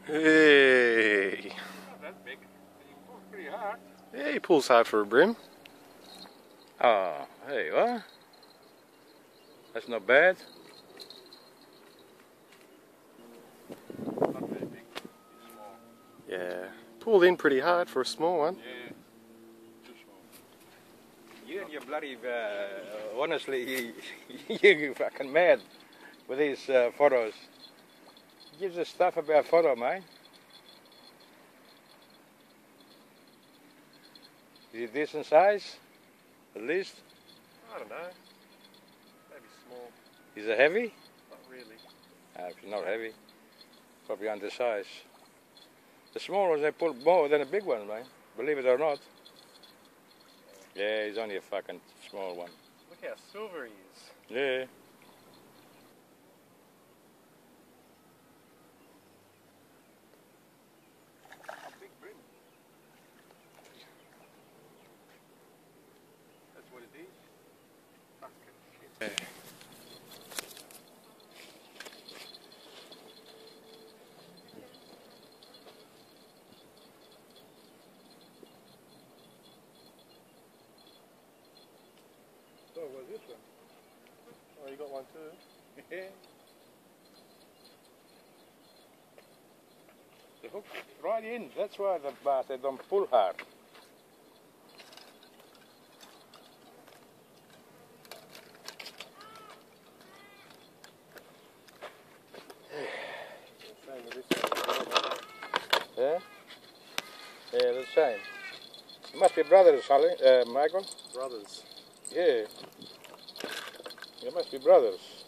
Hey. Not that big. He pulls pretty hard. Yeah, he pulls hard for a brim. Oh, hey, what? That's not bad. Not very big. It's small. Yeah, pulled in pretty hard for a small one. Yeah, too small. You and your bloody, honestly, you fucking mad with these photos. Gives us stuff about photo, mate. Is it decent size? At least? I don't know. Maybe small. Is it heavy? Not really. If it's not heavy, probably undersized. The small ones, they pull more than the big ones, man. Believe it or not. Yeah, he's only a fucking small one. Look how silver he is. Yeah. A big brim. That's what it is. Fucking shit. Yeah. So what's this one? Oh, you got one too? Yeah. The hook right in. That's why the bastard don't pull hard. Same with this one. Yeah? Yeah, the same. It must be brothers, Michael. Brothers. Yeah. They must be brothers.